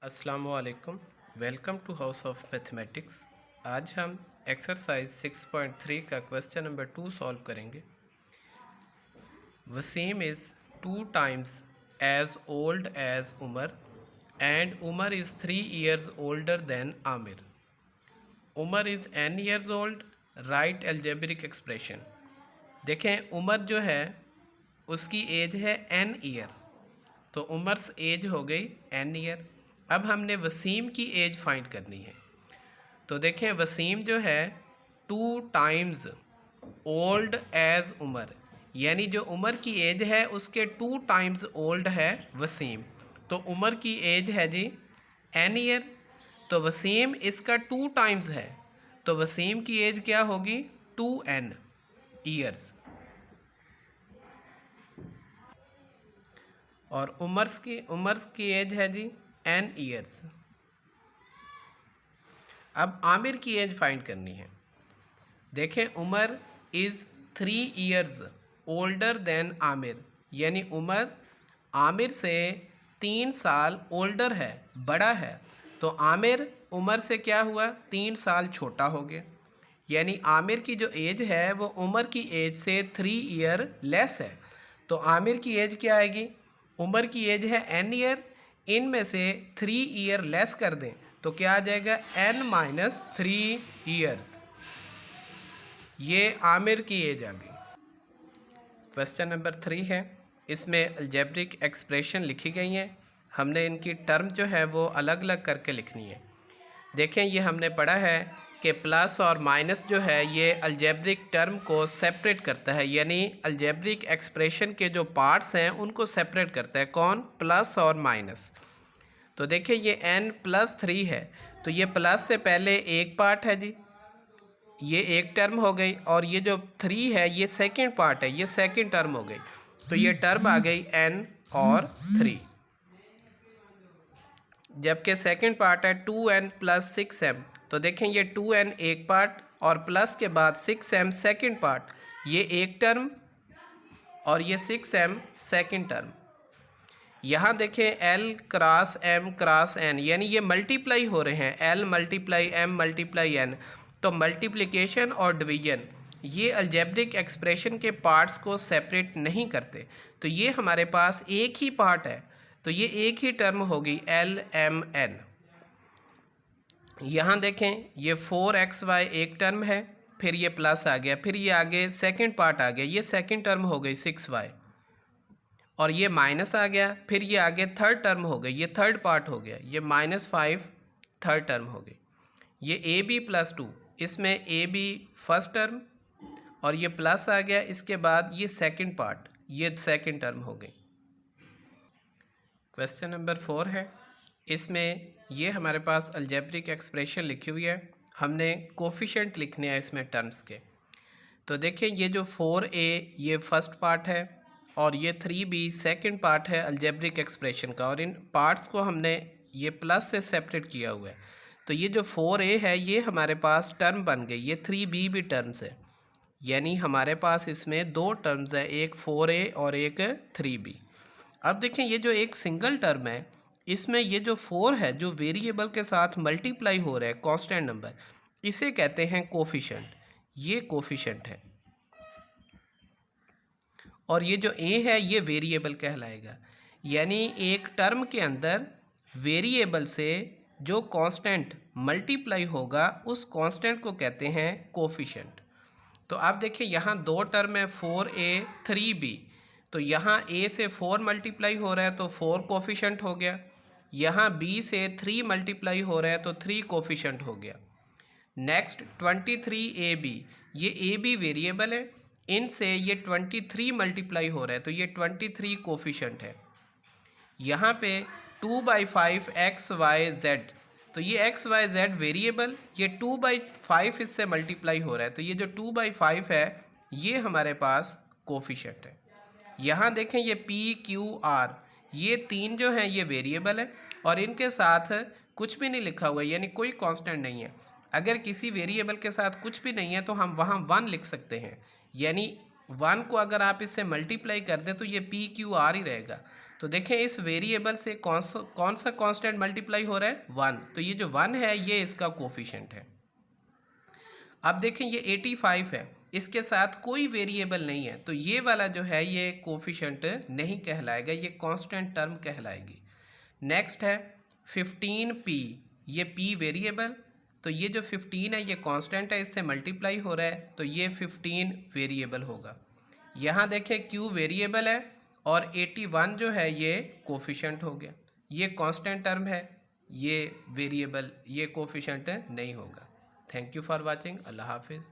अस्सलामुअलैकुम। Welcome to house of mathematics. आज हम एक्सरसाइज 6.3 का क्वेश्चन नंबर 2 सॉल्व करेंगे। Waseem is 2 times as old as Umar and Umar is 3 years older than Aamir. Umar is n years old, write algebraic expression. देखें, उमर जो है उसकी एज है n ईयर, तो उमर्स एज हो गई n ईयर। अब हमने वसीम की एज फाइंड करनी है। तो देखें, वसीम जो है 2 टाइम्स ओल्ड एज उमर, यानी जो उमर की एज है उसके 2 टाइम्स ओल्ड है वसीम। तो उमर की एज है जी n ईयर, तो वसीम इसका 2 टाइम्स है, तो वसीम की एज क्या होगी 2n ईयर्स। और उमर्स की एज है जी n ईयर्स। अब आमिर की एज फाइंड करनी है। देखें, Umar is 3 years older than Aamir, यानी उमर आमिर से 3 साल ओल्डर है, बड़ा है। तो आमिर उमर से क्या हुआ, 3 साल छोटा हो गया, यानी आमिर की जो एज है वो उमर की एज से 3 year लेस है। तो आमिर की एज क्या आएगी, उमर की एज है n ईयर, इनमें से 3 year लेस कर दें तो क्या आ जाएगा n-3 years। ये आमिर की एज आ गई। क्वेश्चन नंबर 3 है, इसमें अलजेब्रिक एक्सप्रेशन लिखी गई हैं। हमने इनकी टर्म जो है वो अलग अलग करके लिखनी है। देखें, ये हमने पढ़ा है कि प्लस और माइनस जो है ये अलजेब्रिक टर्म को सेपरेट करता है, यानी अलजेब्रिक एक्सप्रेशन के जो पार्ट्स हैं उनको सेपरेट करता है। कौन? प्लस और माइनस। तो देखिए, ये n+3 है, तो ये प्लस से पहले एक पार्ट है जी, ये एक टर्म हो गई, और ये जो 3 है ये सेकंड पार्ट है, ये सेकंड टर्म हो गई। तो ये टर्म आ गई n और 3, जबकि सेकंड पार्ट है 2n + 6m। तो देखें, ये 2n एक पार्ट और प्लस के बाद 6m सेकंड पार्ट, ये एक टर्म और ये 6m सेकंड टर्म। यहाँ देखें l cross m cross n, यानी ये मल्टीप्लाई हो रहे हैं, l multiply m multiply n। तो मल्टीप्लिकेशन और डिवीजन ये अलजेब्रिक एक्सप्रेशन के पार्ट्स को सेपरेट नहीं करते, तो ये हमारे पास एक ही पार्ट है, तो ये एक ही टर्म होगी l m n। यहाँ देखें, ये 4xy एक टर्म है, फिर ये प्लस आ गया, फिर ये आगे सेकंड पार्ट आ गया, ये सेकंड टर्म हो गई 6y, और ये माइनस आ गया, फिर ये आगे थर्ड टर्म हो गई, ये थर्ड पार्ट हो गया, ये -5 थर्ड टर्म हो गई। ये ab + 2, इसमें ab फर्स्ट टर्म और ये प्लस आ गया, इसके बाद ये सेकंड पार्ट, ये सेकंड टर्म हो गई। क्वेश्चन नंबर 4 है, इसमें ये हमारे पास अलजेब्रिक एक्सप्रेशन लिखी हुई है, हमने कोफिशिएंट लिखने हैं इसमें टर्म्स के। तो देखिए, ये जो 4a ये फर्स्ट पार्ट है और ये 3b सेकंड पार्ट है अलजेब्रिक एक्सप्रेशन का, और इन पार्ट्स को हमने ये प्लस से सेपरेट किया हुआ है। तो ये जो 4a है ये हमारे पास टर्म बन गई, ये 3b भी टर्म्स है, यानी हमारे पास इसमें 2 टर्म्स है, एक 4a और एक 3b। अब देखें, ये जो एक सिंगल टर्म है इसमें ये जो 4 है जो वेरिएबल के साथ मल्टीप्लाई हो रहा है, कांस्टेंट नंबर, इसे कहते हैं कोफिशिएंट। ये कोफिशिएंट है, और ये जो a है ये वेरिएबल कहलाएगा, यानी एक टर्म के अंदर वेरिएबल से जो कांस्टेंट मल्टीप्लाई होगा उस कांस्टेंट को कहते हैं कोफिशिएंट। तो आप देखिए, यहाँ 2 टर्म है 4a 3b, तो यहाँ a से 4 मल्टीप्लाई हो रहा है तो 4 कोफिशिएंट हो गया, यहाँ b से 3 मल्टीप्लाई हो रहा है तो 3 कोफिशिएंट हो गया। नेक्स्ट 23ab, ये ab वेरिएबल है, इनसे ये 23 मल्टीप्लाई हो रहा है तो ये 23 कोफिशिएंट है। यहाँ पे 2/5 xyz, तो ये xyz वेरिएबल, ये 2/5 इससे मल्टीप्लाई हो रहा है, तो ये जो 2/5 है ये हमारे पास कोफिशिएंट है। यहाँ देखें, ये p q r ये 3 जो हैं ये वेरिएबल है, और इनके साथ कुछ भी नहीं लिखा हुआ है, यानी कोई कांस्टेंट नहीं है। अगर किसी वेरिएबल के साथ कुछ भी नहीं है तो हम वहाँ 1 लिख सकते हैं, यानी 1 को अगर आप इससे मल्टीप्लाई कर दें तो ये p q r ही रहेगा। तो देखें इस वेरिएबल से कौन सा कांस्टेंट मल्टीप्लाई हो रहा है, 1। तो ये जो 1 है ये इसका कोफिशिएंट है। अब देखें ये 85 है, इसके साथ कोई वेरिएबल नहीं है, तो ये वाला जो है ये कोफिशिएंट नहीं कहलाएगा, ये कांस्टेंट टर्म कहलाएगी। नेक्स्ट है 15p, ये p वेरिएबल, तो ये जो 15 है ये कांस्टेंट है, इससे मल्टीप्लाई हो रहा है, तो ये 15 वेरिएबल होगा। यहाँ देखें q वेरिएबल है और 81 जो है ये कोफिशिएंट हो गया। ये कांस्टेंट टर्म है, ये वेरिएबल, ये कोफिशिएंट नहीं होगा। Thank you for watching. अल्लाह हाफिज़।